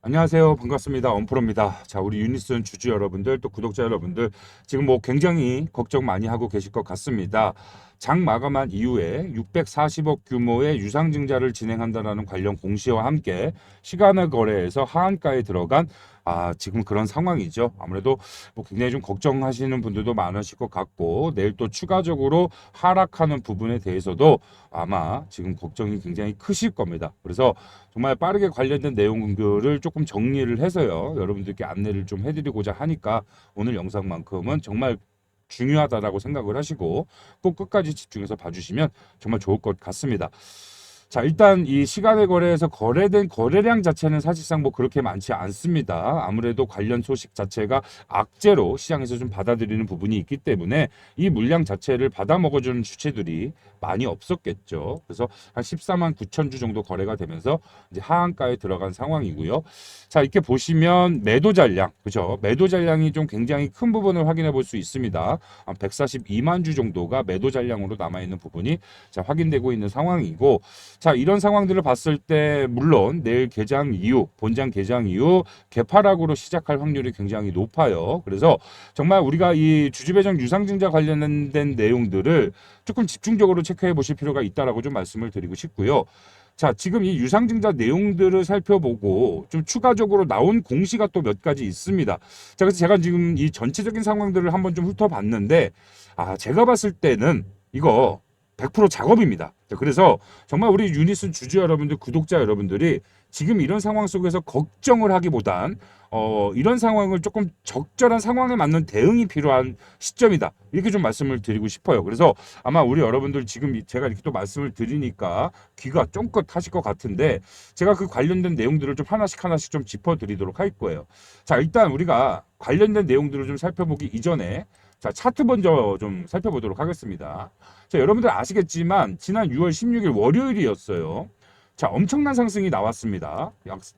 안녕하세요. 반갑습니다. 엄프로입니다. 자, 우리 유니슨 주주 여러분들, 또 구독자 여러분들, 지금 뭐 굉장히 걱정 많이 하고 계실 것 같습니다. 장 마감한 이후에 640억 규모의 유상증자를 진행한다는 관련 공시와 함께 시간의 거래에서 하한가에 들어간 지금 그런 상황이죠. 아무래도 뭐 굉장히 좀 걱정하시는 분들도 많으실 것 같고, 내일 또 추가적으로 하락하는 부분에 대해서도 아마 지금 걱정이 굉장히 크실 겁니다. 그래서 정말 빠르게 관련된 내용들을 조금 정리를 해서요. 여러분들께 안내를 좀 해드리고자 하니까 오늘 영상만큼은 정말 중요하다라고 생각을 하시고 꼭 끝까지 집중해서 봐주시면 정말 좋을 것 같습니다. 자, 일단 이 시간의 거래에서 거래된 거래량 자체는 사실상 뭐 그렇게 많지 않습니다. 아무래도 관련 소식 자체가 악재로 시장에서 좀 받아들이는 부분이 있기 때문에 이 물량 자체를 받아 먹어주는 주체들이 많이 없었겠죠. 그래서 한 14만 9천 주 정도 거래가 되면서 이제 하한가에 들어간 상황이고요. 자, 이렇게 보시면 매도 잔량, 그죠? 매도 잔량이 좀 굉장히 큰 부분을 확인해 볼 수 있습니다. 한 142만 주 정도가 매도 잔량으로 남아 있는 부분이 자, 확인되고 있는 상황이고, 자, 이런 상황들을 봤을 때 물론 내일 개장 이후, 본장 개장 이후 개파락으로 시작할 확률이 굉장히 높아요. 그래서 정말 우리가 이 주주배정 유상증자 관련된 내용들을 조금 집중적으로 체크해 보실 필요가 있다라고 좀 말씀을 드리고 싶고요. 자, 지금 이 유상증자 내용들을 살펴보고 좀 추가적으로 나온 공시가 또 몇 가지 있습니다. 자, 그래서 제가 지금 이 전체적인 상황들을 한번 좀 훑어봤는데, 제가 봤을 때는 이거 100% 작업입니다. 자, 그래서 정말 우리 유니슨 주주 여러분들, 구독자 여러분들이 지금 이런 상황 속에서 걱정을 하기보단 이런 상황을 조금 적절한 상황에 맞는 대응이 필요한 시점이다. 이렇게 좀 말씀을 드리고 싶어요. 그래서 아마 우리 여러분들 지금 제가 이렇게 또 말씀을 드리니까 귀가 쫑긋 하실 것 같은데 제가 그 관련된 내용들을 좀 하나씩 좀 짚어드리도록 할 거예요. 자, 일단 우리가 관련된 내용들을 좀 살펴보기 이전에 자, 차트 먼저 좀 살펴보도록 하겠습니다. 자, 여러분들 아시겠지만 지난 6월 16일 월요일이었어요. 자, 엄청난 상승이 나왔습니다.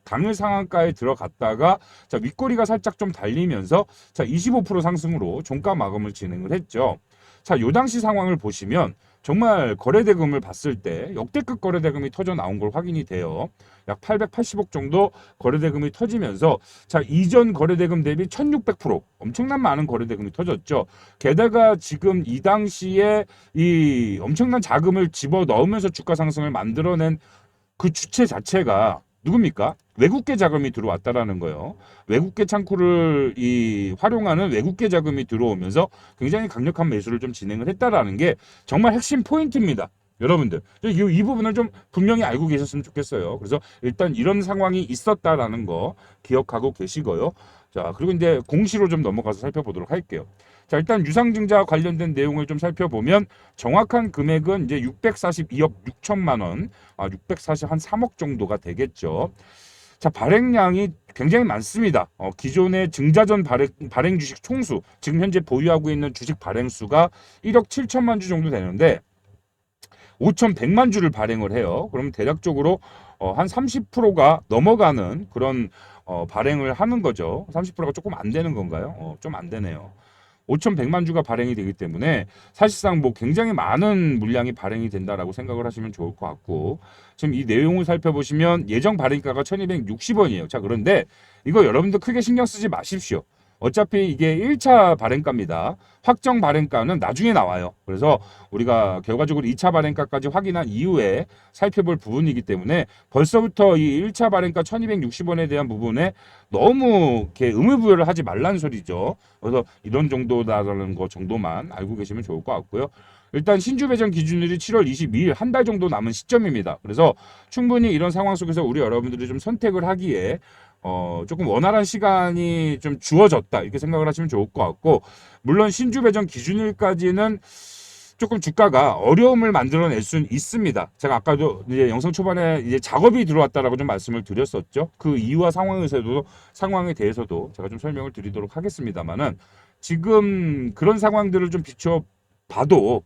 당일 상한가에 들어갔다가 자, 윗꼬리가 살짝 좀 달리면서 자, 25% 상승으로 종가 마감을 진행을 했죠. 자, 요 당시 상황을 보시면 정말 거래대금을 봤을 때 역대급 거래대금이 터져 나온 걸 확인이 돼요. 약 880억 정도 거래대금이 터지면서 자, 이전 거래대금 대비 1600% 엄청난 많은 거래대금이 터졌죠. 게다가 지금 이 당시에 이 엄청난 자금을 집어 넣으면서 주가 상승을 만들어낸 그 주체 자체가 누굽니까? 외국계 자금이 들어왔다라는 거예요. 외국계 창구를 활용하는 외국계 자금이 들어오면서 굉장히 강력한 매수를 좀 진행을 했다라는 게 정말 핵심 포인트입니다. 여러분들 이 부분을 좀 분명히 알고 계셨으면 좋겠어요. 그래서 일단 이런 상황이 있었다라는 거 기억하고 계시고요. 자, 그리고 이제 공시로 좀 넘어가서 살펴보도록 할게요. 자, 일단 유상증자 관련된 내용을 좀 살펴보면 정확한 금액은 이제 642억 6천만 원, 640 한 3억 정도가 되겠죠. 자, 발행량이 굉장히 많습니다. 기존의 증자전 발행 주식 총수, 지금 현재 보유하고 있는 주식 발행 수가 1억 7천만 주 정도 되는데 5,100만 주를 발행을 해요. 그럼 대략적으로 한 30%가 넘어가는 그런 발행을 하는 거죠. 30%가 조금 안 되는 건가요? 좀 안 되네요. 5,100만 주가 발행이 되기 때문에 사실상 뭐 굉장히 많은 물량이 발행이 된다라고 생각을 하시면 좋을 것 같고 지금 이 내용을 살펴보시면 예정 발행가가 1,260원이에요. 자, 그런데 이거 여러분들 크게 신경 쓰지 마십시오. 어차피 이게 1차 발행가입니다. 확정 발행가는 나중에 나와요. 그래서 우리가 결과적으로 2차 발행가까지 확인한 이후에 살펴볼 부분이기 때문에 벌써부터 이 1차 발행가 1,260원에 대한 부분에 너무 이렇게 의무부여를 하지 말라는 소리죠. 그래서 이런 정도다라는 거 정도만 알고 계시면 좋을 것 같고요. 일단 신주 배정 기준일이 7월 22일 한 달 정도 남은 시점입니다. 그래서 충분히 이런 상황 속에서 우리 여러분들이 좀 선택을 하기에 조금 원활한 시간이 좀 주어졌다 이렇게 생각을 하시면 좋을 것 같고 물론 신주 배정 기준일까지는 조금 주가가 어려움을 만들어낼 수는 있습니다. 제가 아까도 이제 영상 초반에 이제 작업이 들어왔다라고 좀 말씀을 드렸었죠. 그 이유와 상황에 대해서도 제가 좀 설명을 드리도록 하겠습니다만은 지금 그런 상황들을 좀 비춰 봐도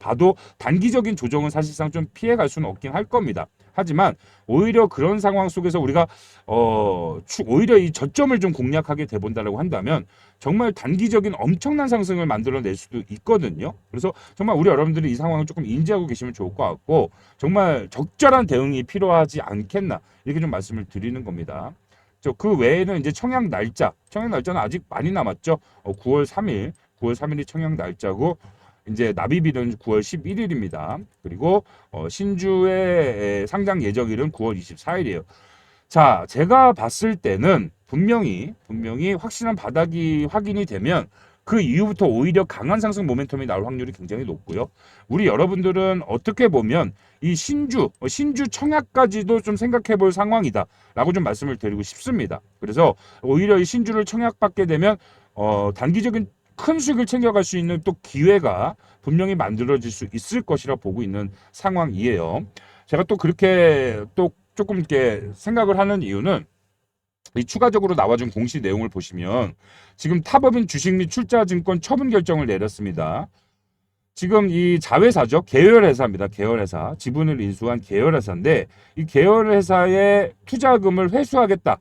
단기적인 조정은 사실상 좀 피해갈 수는 없긴 할 겁니다. 하지만 오히려 그런 상황 속에서 우리가 오히려 이 저점을 좀 공략하게 돼본다라고 한다면 정말 단기적인 엄청난 상승을 만들어낼 수도 있거든요. 그래서 정말 우리 여러분들이 이 상황을 조금 인지하고 계시면 좋을 것 같고 정말 적절한 대응이 필요하지 않겠나 이렇게 좀 말씀을 드리는 겁니다. 그 외에는 이제 청약 날짜는 아직 많이 남았죠. 9월 3일이 청약 날짜고 이제 납입일은 9월 11일입니다. 그리고 신주의 상장 예정일은 9월 24일이에요. 자, 제가 봤을 때는 분명히 확실한 바닥이 확인이 되면 그 이후부터 오히려 강한 상승 모멘텀이 나올 확률이 굉장히 높고요. 우리 여러분들은 어떻게 보면 이 신주 청약까지도 좀 생각해 볼 상황이다라고 좀 말씀을 드리고 싶습니다. 그래서 오히려 이 신주를 청약받게 되면 단기적인 큰 수익을 챙겨갈 수 있는 또 기회가 분명히 만들어질 수 있을 것이라 보고 있는 상황이에요. 제가 또 그렇게 또 조금 이렇게 생각을 하는 이유는 이 추가적으로 나와준 공시 내용을 보시면 지금 타법인 주식 및 출자증권 처분 결정을 내렸습니다. 지금 이 자회사죠. 계열회사입니다. 계열회사. 지분을 인수한 계열회사인데 이 계열회사의 투자금을 회수하겠다.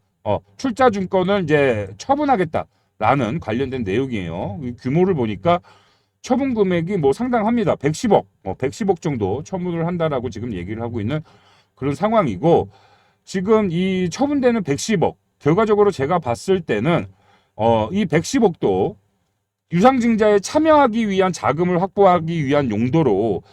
출자증권을 이제 처분하겠다라는 관련된 내용이에요. 이 규모를 보니까 처분 금액이 뭐 상당합니다. 110억 정도 처분을 한다라고 지금 얘기를 하고 있는 그런 상황이고 지금 이 처분되는 110억 결과적으로 제가 봤을 때는 이 110억도 유상증자에 참여하기 위한 자금을 확보하기 위한 용도로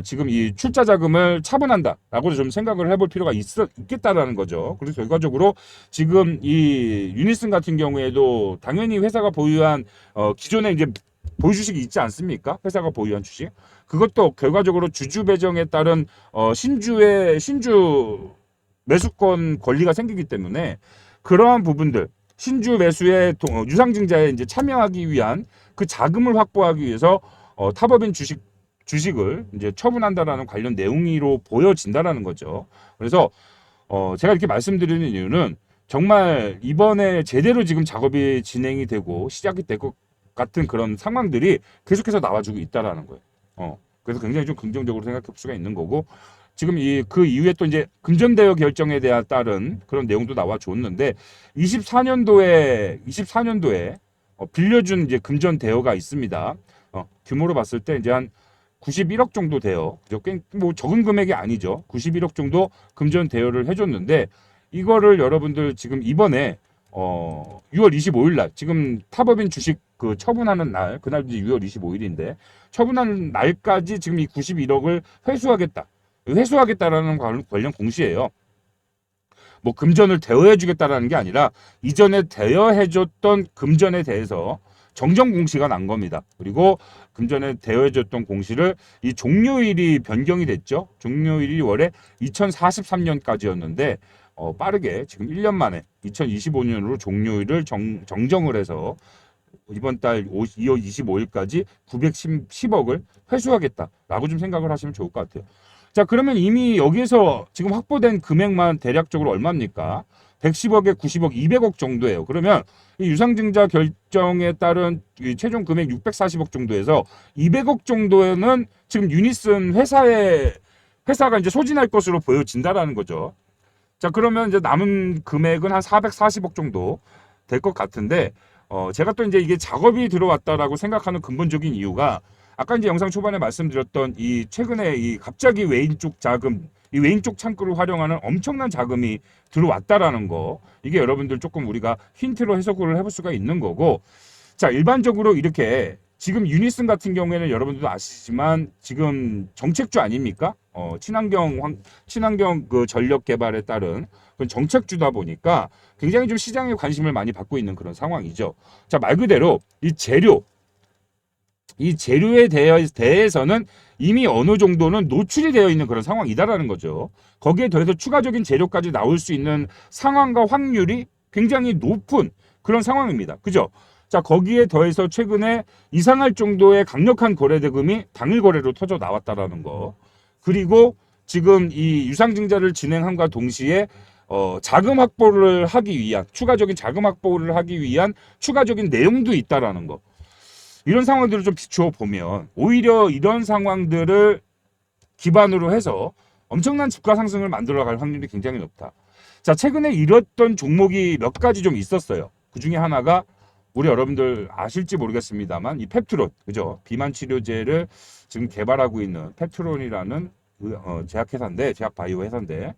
지금 이 출자 자금을 차분한다라고 좀 생각을 해볼 필요가 있겠다라는 거죠. 그래서 결과적으로 지금 이 유니슨 같은 경우에도 당연히 회사가 보유한 기존에 이제 보유주식이 있지 않습니까? 회사가 보유한 주식. 그것도 결과적으로 주주 배정에 따른 신주 매수권 권리가 생기기 때문에 그러한 부분들 신주 매수의 유상증자에 이제 참여하기 위한 그 자금을 확보하기 위해서 타법인 주식을 이제 처분한다라는 관련 내용으로 보여진다라는 거죠. 그래서 제가 이렇게 말씀드리는 이유는 정말 이번에 제대로 지금 작업이 진행이 되고 시작이 될 것 같은 그런 상황들이 계속해서 나와주고 있다라는 거예요. 그래서 굉장히 좀 긍정적으로 생각해 볼 수가 있는 거고 지금 그 이후에 또 이제 금전대여 결정에 대한 따른 그런 내용도 나와줬는데 24년도에 빌려준 이제 금전대여가 있습니다. 규모로 봤을 때 이제 한 91억 정도 돼요. 꽤 뭐 적은 금액이 아니죠. 91억 정도 금전 대여를 해줬는데 이거를 여러분들 지금 이번에 6월 25일 날 지금 타법인 주식 그 처분하는 날 그날도 6월 25일인데 처분하는 날까지 지금 이 91억을 회수하겠다라는 관련 공시예요. 뭐 금전을 대여해주겠다라는 게 아니라 이전에 대여해줬던 금전에 대해서 정정 공시가 난 겁니다. 그리고 금전에 대여해줬던 공시를 이 종료일이 변경이 됐죠. 종료일이 원래 2043년까지였는데 빠르게 지금 1년 만에 2025년으로 종료일을 정정을 해서 이번 달 2월 25일까지 910억을 회수하겠다라고 좀 생각을 하시면 좋을 것 같아요. 자, 그러면 이미 여기에서 지금 확보된 금액만 대략적으로 얼마입니까? 110억에 90억, 200억 정도예요. 그러면 이 유상증자 결정에 따른 이 최종 금액 640억 정도에서 200억 정도에는 지금 유니슨 회사가 이제 소진할 것으로 보여진다라는 거죠. 자, 그러면 이제 남은 금액은 한 440억 정도 될 것 같은데, 제가 또 이제 이게 작업이 들어왔다라고 생각하는 근본적인 이유가 아까 이제 영상 초반에 말씀드렸던 이 최근에 이 갑자기 외인 쪽 자금, 이 외인 쪽 창구를 활용하는 엄청난 자금이 들어왔다라는 거, 이게 여러분들 조금 우리가 힌트로 해석을 해볼 수가 있는 거고, 자, 일반적으로 이렇게 지금 유니슨 같은 경우에는 여러분들도 아시지만 지금 정책주 아닙니까? 친환경 그 전력 개발에 따른 그런 정책주다 보니까 굉장히 좀 시장에 관심을 많이 받고 있는 그런 상황이죠. 자, 말 그대로 이 재료에 대해서는 이미 어느 정도는 노출이 되어 있는 그런 상황이다라는 거죠. 거기에 더해서 추가적인 재료까지 나올 수 있는 상황과 확률이 굉장히 높은 그런 상황입니다. 그죠? 자, 거기에 더해서 최근에 이상할 정도의 강력한 거래 대금이 당일 거래로 터져 나왔다라는 거. 그리고 지금 이 유상증자를 진행함과 동시에 자금 확보를 하기 위한 추가적인 자금 확보를 하기 위한 추가적인 내용도 있다라는 거. 이런 상황들을 좀 비추어 보면 오히려 이런 상황들을 기반으로 해서 엄청난 주가 상승을 만들어갈 확률이 굉장히 높다. 자, 최근에 이랬던 종목이 몇 가지 좀 있었어요. 그 중에 하나가 우리 여러분들 아실지 모르겠습니다만 이 펩트론, 그죠? 비만 치료제를 지금 개발하고 있는 펩트론이라는 제약 바이오 회사인데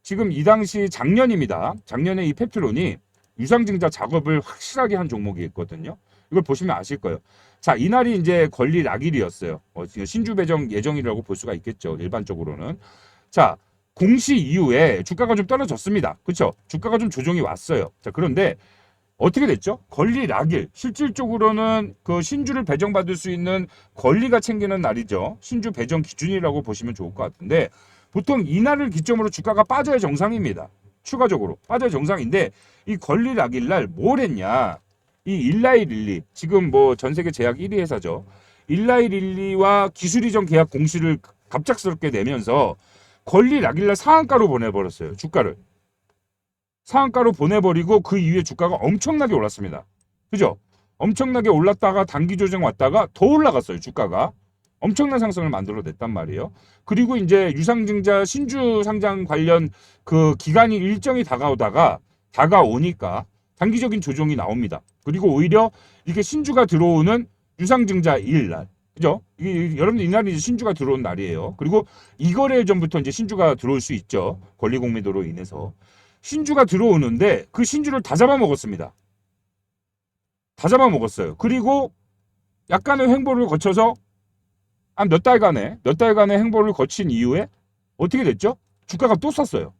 지금 이 당시 작년입니다. 작년에 이 페트론이 유상증자 작업을 확실하게 한 종목이 있거든요. 이걸 보시면 아실 거예요. 자, 이날이 이제 권리 낙일이었어요. 신주 배정 예정이라고 볼 수가 있겠죠. 일반적으로는. 자, 공시 이후에 주가가 좀 떨어졌습니다. 그렇죠? 주가가 좀 조정이 왔어요. 자, 그런데 어떻게 됐죠? 권리 낙일. 실질적으로는 그 신주를 배정받을 수 있는 권리가 챙기는 날이죠. 신주 배정 기준이라고 보시면 좋을 것 같은데 보통 이날을 기점으로 주가가 빠져야 정상입니다. 추가적으로 빠져야 정상인데 이 권리 낙일 날 뭘 했냐? 이 일라이릴리 지금 뭐 전 세계 제약 1위 회사죠. 일라이릴리와 기술 이전 계약 공시를 갑작스럽게 내면서 권리 낙일 날 상한가로 보내버렸어요. 주가를. 상한가로 보내버리고 그 이후에 주가가 엄청나게 올랐습니다. 그죠? 엄청나게 올랐다가 단기 조정 왔다가 더 올라갔어요. 주가가. 엄청난 상승을 만들어냈단 말이에요. 그리고 이제 유상증자 신주 상장 관련 그 기간이 일정이 다가오니까 단기적인 조정이 나옵니다. 그리고 오히려 이게 신주가 들어오는 유상증자일 날. 그죠? 여러분들 이날이 이제 신주가 들어온 날이에요. 그리고 이거래 전부터 이제 신주가 들어올 수 있죠. 권리공매도로 인해서. 신주가 들어오는데 그 신주를 다 잡아먹었습니다. 다 잡아먹었어요. 그리고 약간의 횡보를 거쳐서 한 몇 달간의 횡보를 거친 이후에 어떻게 됐죠? 주가가 또 쐈어요.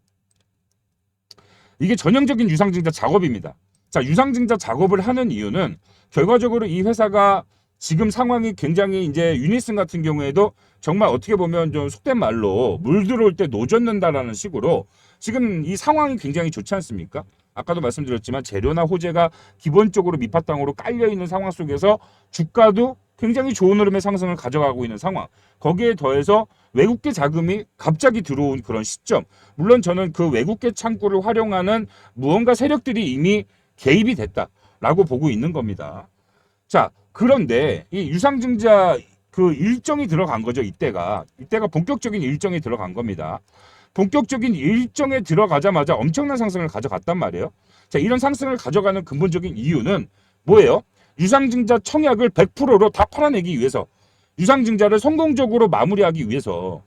이게 전형적인 유상증자 작업입니다. 자, 유상증자 작업을 하는 이유는 결과적으로 이 회사가 지금 상황이 굉장히 이제 유니슨 같은 경우에도 정말 어떻게 보면 좀 속된 말로 물 들어올 때 노젓는다라는 식으로 지금 이 상황이 굉장히 좋지 않습니까? 아까도 말씀드렸지만 재료나 호재가 기본적으로 밑바탕으로 깔려 있는 상황 속에서 주가도 굉장히 좋은 흐름의 상승을 가져가고 있는 상황. 거기에 더해서 외국계 자금이 갑자기 들어온 그런 시점. 물론 저는 그 외국계 창구를 활용하는 무언가 세력들이 이미 개입이 됐다라고 보고 있는 겁니다. 자, 그런데 이 유상증자 그 일정이 들어간 거죠. 이때가 본격적인 일정이 들어간 겁니다. 본격적인 일정에 들어가자마자 엄청난 상승을 가져갔단 말이에요. 자, 이런 상승을 가져가는 근본적인 이유는 뭐예요? 유상증자 청약을 100%로 다 팔아내기 위해서, 유상증자를 성공적으로 마무리하기 위해서.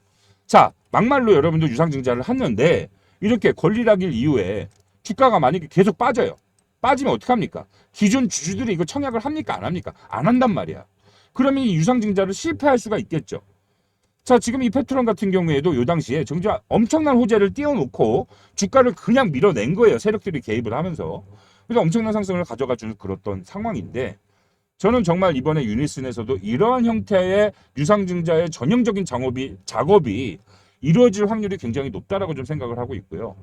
자, 막말로 여러분들 유상증자를 했는데 이렇게 권리락일 이후에 주가가 만약에 계속 빠져요. 빠지면 어떡합니까? 기존 주주들이 이거 청약을 합니까? 안 합니까? 안 한단 말이야. 그러면 이 유상증자를 실패할 수가 있겠죠. 자, 지금 이 페트론 같은 경우에도 요 당시에 정말 엄청난 호재를 띄워놓고 주가를 그냥 밀어낸 거예요. 세력들이 개입을 하면서. 그래서 엄청난 상승을 가져가 줄 그랬던 상황인데 저는 정말 이번에 유니슨에서도 이러한 형태의 유상증자의 전형적인 작업이 이루어질 확률이 굉장히 높다라고 좀 생각을 하고 있고요.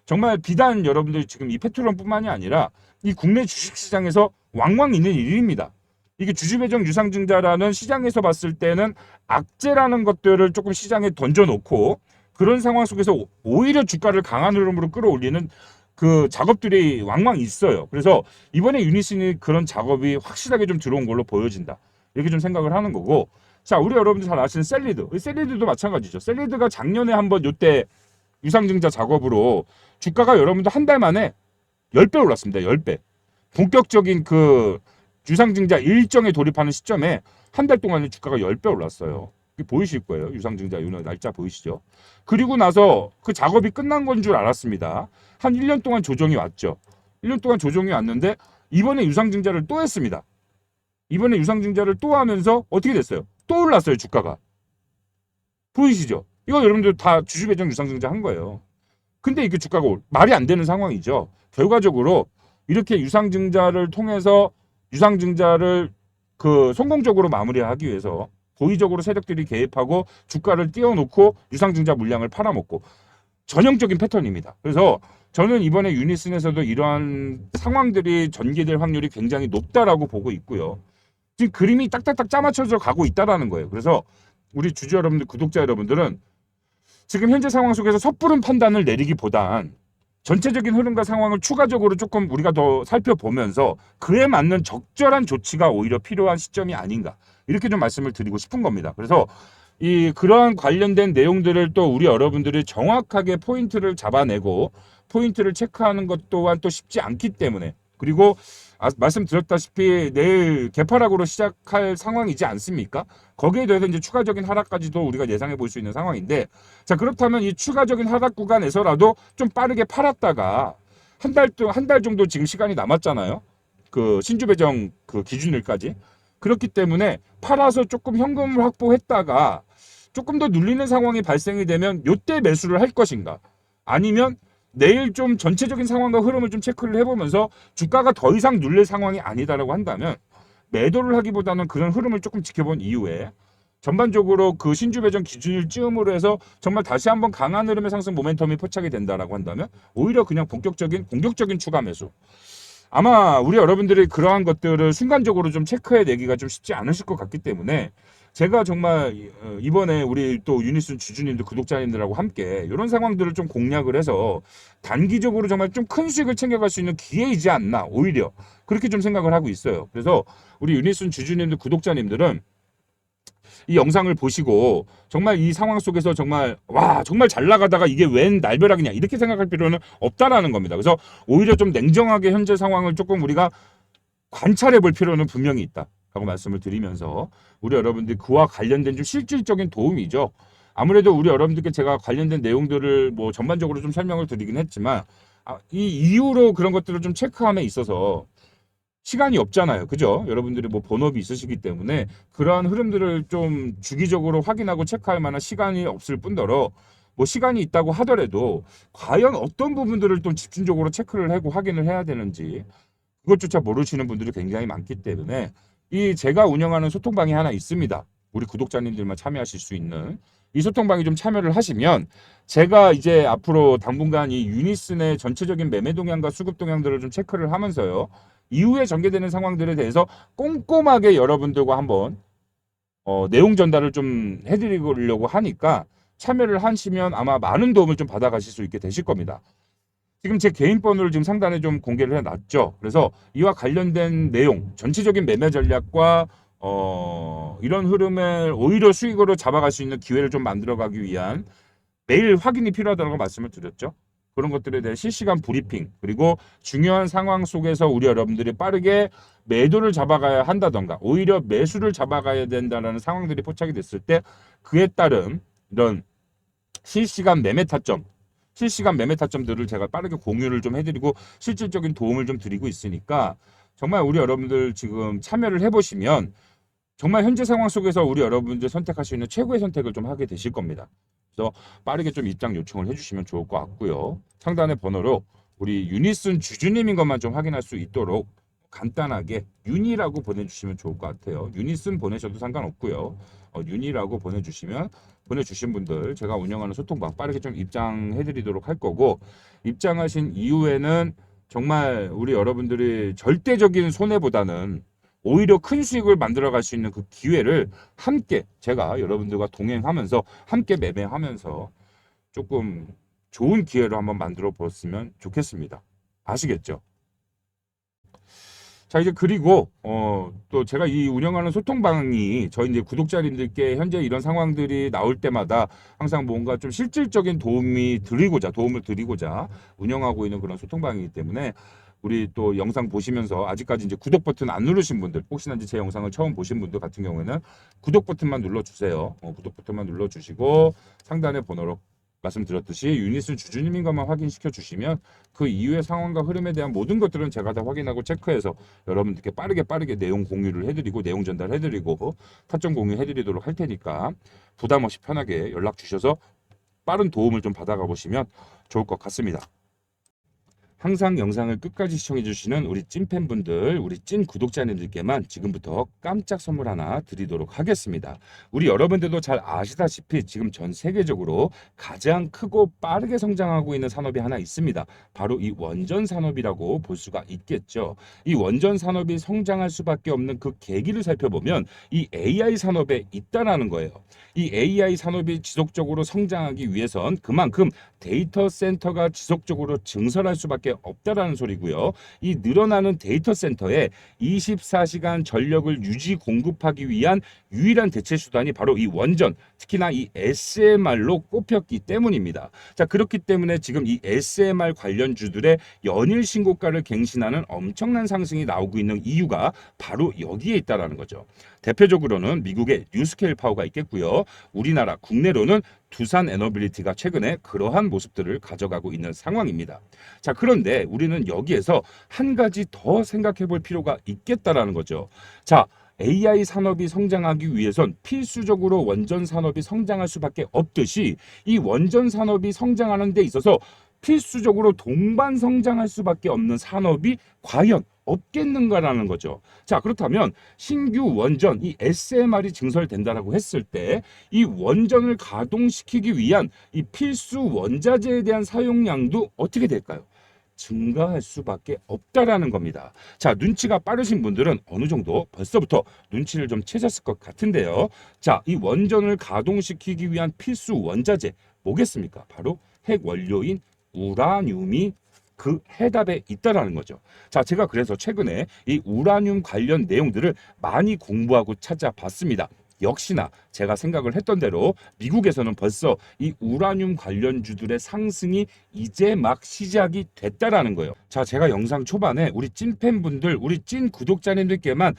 정말 비단 여러분들 지금 이 페트론뿐만이 아니라 이 국내 주식시장에서 왕왕 있는 일입니다. 이게 주주배정 유상증자라는 시장에서 봤을 때는 악재라는 것들을 조금 시장에 던져놓고 그런 상황 속에서 오히려 주가를 강한 흐름으로 끌어올리는 그 작업들이 왕왕 있어요. 그래서 이번에 유니슨이 그런 작업이 확실하게 좀 들어온 걸로 보여진다. 이렇게 좀 생각을 하는 거고. 자, 우리 여러분들 잘 아시는 셀리드도 마찬가지죠. 셀리드가 작년에 한번 요때 유상증자 작업으로 주가가 여러분들 한 달 만에 10배 올랐습니다. 10배. 본격적인 그 유상증자 일정에 돌입하는 시점에 한 달 동안에 주가가 10배 올랐어요. 이게 보이실 거예요. 유상증자 요 날짜 보이시죠? 그리고 나서 그 작업이 끝난 건 줄 알았습니다. 한 1년 동안 조정이 왔죠. 1년 동안 조정이 왔는데 이번에 유상증자를 또 했습니다. 이번에 유상증자를 또 하면서 어떻게 됐어요? 또 올랐어요. 주가가. 보이시죠? 이거 여러분들 다 주주배정 유상증자 한 거예요. 근데 이게 주가가 말이 안 되는 상황이죠. 결과적으로 이렇게 유상증자를 통해서 유상증자를 그 성공적으로 마무리하기 위해서 고의적으로 세력들이 개입하고 주가를 띄워놓고 유상증자 물량을 팔아먹고 전형적인 패턴입니다. 그래서 저는 이번에 유니슨에서도 이러한 상황들이 전개될 확률이 굉장히 높다라고 보고 있고요. 지금 그림이 딱딱딱 짜맞춰져 가고 있다라는 거예요. 그래서 우리 주주 여러분들, 구독자 여러분들은 지금 현재 상황 속에서 섣부른 판단을 내리기보단 전체적인 흐름과 상황을 추가적으로 조금 우리가 더 살펴보면서 그에 맞는 적절한 조치가 오히려 필요한 시점이 아닌가 이렇게 좀 말씀을 드리고 싶은 겁니다. 그래서 그러한 관련된 내용들을 또 우리 여러분들이 정확하게 포인트를 잡아내고 포인트를 체크하는 것 또한 또 쉽지 않기 때문에 그리고 말씀드렸다시피 내일 개파락으로 시작할 상황이지 않습니까? 거기에 대해서 이제 추가적인 하락까지도 우리가 예상해 볼 수 있는 상황인데, 자, 그렇다면 이 추가적인 하락 구간에서라도 좀 빠르게 팔았다가 한 달 정도 지금 시간이 남았잖아요. 그 신주 배정 그 기준일까지. 그렇기 때문에 팔아서 조금 현금을 확보했다가 조금 더 눌리는 상황이 발생이 되면 요때 매수를 할 것인가? 아니면 내일 좀 전체적인 상황과 흐름을 좀 체크를 해보면서 주가가 더 이상 눌릴 상황이 아니다라고 한다면 매도를 하기보다는 그런 흐름을 조금 지켜본 이후에 전반적으로 그 신주 배정 기준을 찌음으로 해서 정말 다시 한번 강한 흐름의 상승 모멘텀이 포착이 된다라고 한다면 오히려 그냥 본격적인 공격적인 추가 매수. 아마 우리 여러분들이 그러한 것들을 순간적으로 좀 체크해내기가 좀 쉽지 않으실 것 같기 때문에 제가 정말 이번에 우리 또 유니슨 주주님들 구독자님들하고 함께 이런 상황들을 좀 공략을 해서 단기적으로 정말 좀 큰 수익을 챙겨갈 수 있는 기회이지 않나, 오히려 그렇게 좀 생각을 하고 있어요. 그래서 우리 유니슨 주주님들 구독자님들은 이 영상을 보시고 정말 이 상황 속에서 정말 와 정말 잘 나가다가 이게 웬 날벼락이냐 이렇게 생각할 필요는 없다라는 겁니다. 그래서 오히려 좀 냉정하게 현재 상황을 조금 우리가 관찰해 볼 필요는 분명히 있다라고 말씀을 드리면서 우리 여러분들 그와 관련된 좀 실질적인 도움이죠. 아무래도 우리 여러분들께 제가 관련된 내용들을 뭐 전반적으로 좀 설명을 드리긴 했지만 이 이후로 그런 것들을 좀 체크함에 있어서 시간이 없잖아요. 그죠? 여러분들이 뭐 본업이 있으시기 때문에 그러한 흐름들을 좀 주기적으로 확인하고 체크할 만한 시간이 없을 뿐더러 뭐 시간이 있다고 하더라도 과연 어떤 부분들을 또 집중적으로 체크를 하고 확인을 해야 되는지 그것조차 모르시는 분들이 굉장히 많기 때문에 이 제가 운영하는 소통방이 하나 있습니다. 우리 구독자님들만 참여하실 수 있는 이 소통방에 좀 참여를 하시면 제가 이제 앞으로 당분간 이 유니슨의 전체적인 매매 동향과 수급 동향들을 좀 체크를 하면서요. 이후에 전개되는 상황들에 대해서 꼼꼼하게 여러분들과 한번 내용 전달을 좀 해드리려고 하니까 참여를 하시면 아마 많은 도움을 좀 받아가실 수 있게 되실 겁니다. 지금 제 개인 번호를 지금 상단에 좀 공개를 해놨죠. 그래서 이와 관련된 내용, 전체적인 매매 전략과 이런 흐름을 오히려 수익으로 잡아갈 수 있는 기회를 좀 만들어가기 위한 매일 확인이 필요하다고 말씀을 드렸죠. 그런 것들에 대해 실시간 브리핑 그리고 중요한 상황 속에서 우리 여러분들이 빠르게 매도를 잡아가야 한다던가 오히려 매수를 잡아가야 된다는 상황들이 포착이 됐을 때 그에 따른 이런 실시간 매매 타점들을 제가 빠르게 공유를 좀 해드리고 실질적인 도움을 좀 드리고 있으니까 정말 우리 여러분들 지금 참여를 해보시면 정말 현재 상황 속에서 우리 여러분들 선택할 수 있는 최고의 선택을 좀 하게 되실 겁니다. 그래서 빠르게 좀 입장 요청을 해주시면 좋을 것 같고요. 상단의 번호로 우리 유니슨 주주님인 것만 좀 확인할 수 있도록 간단하게 윤이라고 보내주시면 좋을 것 같아요. 유니슨 보내셔도 상관없고요. 윤이라고 보내주신 분들 제가 운영하는 소통방 빠르게 좀 입장해드리도록 할 거고 입장하신 이후에는 정말 우리 여러분들이 절대적인 손해보다는 오히려 큰 수익을 만들어갈 수 있는 그 기회를 함께 제가 여러분들과 동행하면서 함께 매매하면서 조금 좋은 기회로 한번 만들어 보았으면 좋겠습니다. 아시겠죠? 자 이제 그리고 또 제가 이 운영하는 소통방이 저희 이제 구독자님들께 현재 이런 상황들이 나올 때마다 항상 뭔가 좀 실질적인 도움을 드리고자 운영하고 있는 그런 소통방이기 때문에 우리 또 영상 보시면서 아직까지 이제 구독 버튼 안 누르신 분들 혹시나 이제 제 영상을 처음 보신 분들 같은 경우에는 구독 버튼만 눌러주세요. 구독 버튼만 눌러주시고 상단의 번호로 말씀드렸듯이 유니슨 주주님인 것만 확인시켜 주시면 그 이후의 상황과 흐름에 대한 모든 것들은 제가 다 확인하고 체크해서 여러분들께 빠르게 내용 공유를 해드리고 내용 전달해드리고 타점 공유해드리도록 할 테니까 부담 없이 편하게 연락 주셔서 빠른 도움을 좀 받아가 보시면 좋을 것 같습니다. 항상 영상을 끝까지 시청해주시는 우리 찐팬분들, 우리 찐 구독자님들께만 지금부터 깜짝 선물 하나 드리도록 하겠습니다. 우리 여러분들도 잘 아시다시피 지금 전 세계적으로 가장 크고 빠르게 성장하고 있는 산업이 하나 있습니다. 바로 이 원전 산업이라고 볼 수가 있겠죠. 이 원전 산업이 성장할 수밖에 없는 그 계기를 살펴보면 이 AI 산업에 있다라는 거예요. 이 AI 산업이 지속적으로 성장하기 위해선 그만큼 데이터 센터가 지속적으로 증설할 수밖에 없다라는 소리고요. 이 늘어나는 데이터 센터에 24시간 전력을 유지 공급하기 위한 유일한 대체 수단이 바로 이 원전, 특히나 이 SMR로 꼽혔기 때문입니다. 자, 그렇기 때문에 지금 이 SMR 관련주들의 연일 신고가를 갱신하는 엄청난 상승이 나오고 있는 이유가 바로 여기에 있다라는 거죠. 대표적으로는 미국의 뉴스케일 파워가 있겠고요. 우리나라 국내로는 두산 에너빌리티가 최근에 그러한 모습들을 가져가고 있는 상황입니다. 자, 그런데 우리는 여기에서 한 가지 더 생각해 볼 필요가 있겠다라는 거죠. 자, AI 산업이 성장하기 위해선 필수적으로 원전 산업이 성장할 수밖에 없듯이 이 원전 산업이 성장하는 데 있어서 필수적으로 동반 성장할 수밖에 없는 산업이 과연 없겠는가라는 거죠. 자, 그렇다면 신규 원전 이 SMR이 증설된다라고 했을 때 이 원전을 가동시키기 위한 이 필수 원자재에 대한 사용량도 어떻게 될까요? 증가할 수밖에 없다라는 겁니다. 자, 눈치가 빠르신 분들은 어느 정도 벌써부터 눈치를 좀 채셨을 것 같은데요. 자, 이 원전을 가동시키기 위한 필수 원자재 뭐겠습니까? 바로 핵 원료인 우라늄이 그 해답에 있다라는 거죠. 자, 제가 그래서 최근에 이 우라늄 관련 내용들을 많이 공부하고 찾아봤습니다. 역시나 제가 생각을 했던 대로 미국에서는 벌써 이 우라늄 관련주들의 상승이 이제 막 시작이 됐다라는 거예요. 자, 제가 영상 초반에 우리 찐팬분들, 우리 찐 구독자님들께만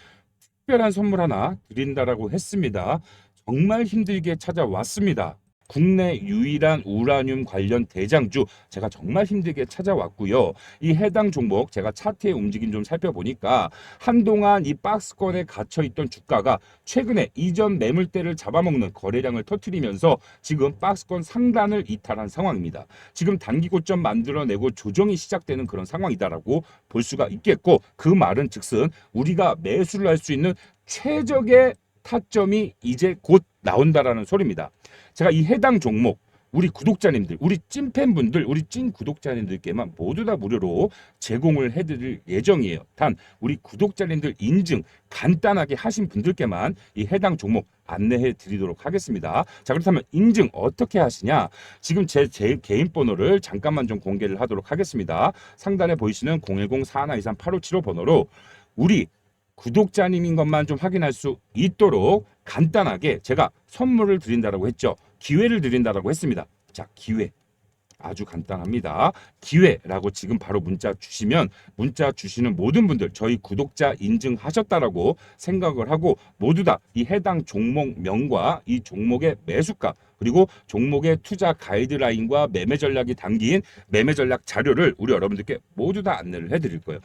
특별한 선물 하나 드린다라고 했습니다. 정말 힘들게 찾아왔습니다. 국내 유일한 우라늄 관련 대장주 제가 정말 힘들게 찾아왔고요. 이 해당 종목 제가 차트의 움직임 좀 살펴보니까 한동안 이 박스권에 갇혀있던 주가가 최근에 이전 매물대를 잡아먹는 거래량을 터뜨리면서 지금 박스권 상단을 이탈한 상황입니다. 지금 단기 고점 만들어내고 조정이 시작되는 그런 상황이다라고 볼 수가 있겠고, 그 말은 즉슨 우리가 매수를 할 수 있는 최적의 타점이 이제 곧 나온다라는 소리입니다. 제가 이 해당 종목 우리 구독자님들, 우리 찐팬분들, 우리 찐 구독자님들께만 모두 다 무료로 제공을 해드릴 예정이에요. 단 우리 구독자님들 인증 간단하게 하신 분들께만 이 해당 종목 안내해 드리도록 하겠습니다. 자, 그렇다면 인증 어떻게 하시냐? 지금 제 개인 번호를 잠깐만 좀 공개를 하도록 하겠습니다. 상단에 보이시는 010-4123-8575 번호로 우리 구독자님인 것만 좀 확인할 수 있도록 간단하게 제가 선물을 드린다라고 했죠. 기회를 드린다라고 했습니다. 자, 기회. 아주 간단합니다. 기회라고 지금 바로 문자 주시면 문자 주시는 모든 분들 저희 구독자 인증하셨다라고 생각을 하고 모두 다 이 해당 종목명과 이 종목의 매수가 그리고 종목의 투자 가이드라인과 매매 전략이 담긴 매매 전략 자료를 우리 여러분들께 모두 다 안내를 해드릴 거예요.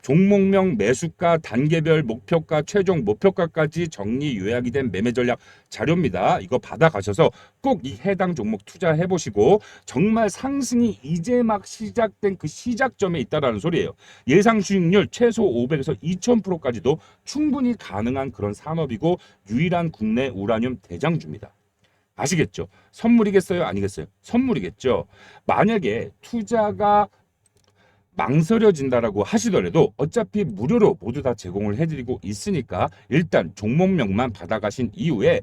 종목명, 매수가, 단계별 목표가, 최종 목표가까지 정리 요약이 된 매매 전략 자료입니다. 이거 받아가셔서 꼭 이 해당 종목 투자해 보시고 정말 상승이 이제 막 시작된 그 시작점에 있다라는 소리예요. 예상 수익률 최소 500에서 2000%까지도 충분히 가능한 그런 산업이고 유일한 국내 우라늄 대장주입니다. 아시겠죠? 선물이겠어요? 아니겠어요? 선물이겠죠. 만약에 투자가 망설여진다라고 하시더라도 어차피 무료로 모두 다 제공을 해드리고 있으니까 일단 종목명만 받아가신 이후에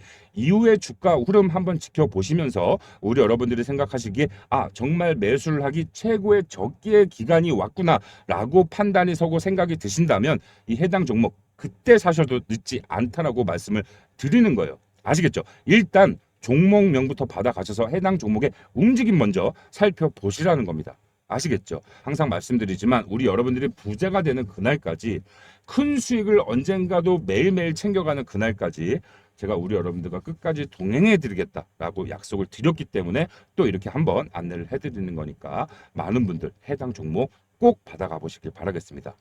주가 흐름 한번 지켜보시면서 우리 여러분들이 생각하시기에 아, 정말 매수를 하기 최고의 적기의 기간이 왔구나 라고 판단이 서고 생각이 드신다면 이 해당 종목 그때 사셔도 늦지 않다라고 말씀을 드리는 거예요. 아시겠죠? 일단 종목명부터 받아가셔서 해당 종목의 움직임 먼저 살펴보시라는 겁니다. 아시겠죠? 항상 말씀드리지만 우리 여러분들이 부자가 되는 그날까지 큰 수익을 언젠가도 매일매일 챙겨가는 그날까지 제가 우리 여러분들과 끝까지 동행해 드리겠다라고 약속을 드렸기 때문에 또 이렇게 한번 안내를 해드리는 거니까 많은 분들 해당 종목 꼭 받아가 보시길 바라겠습니다.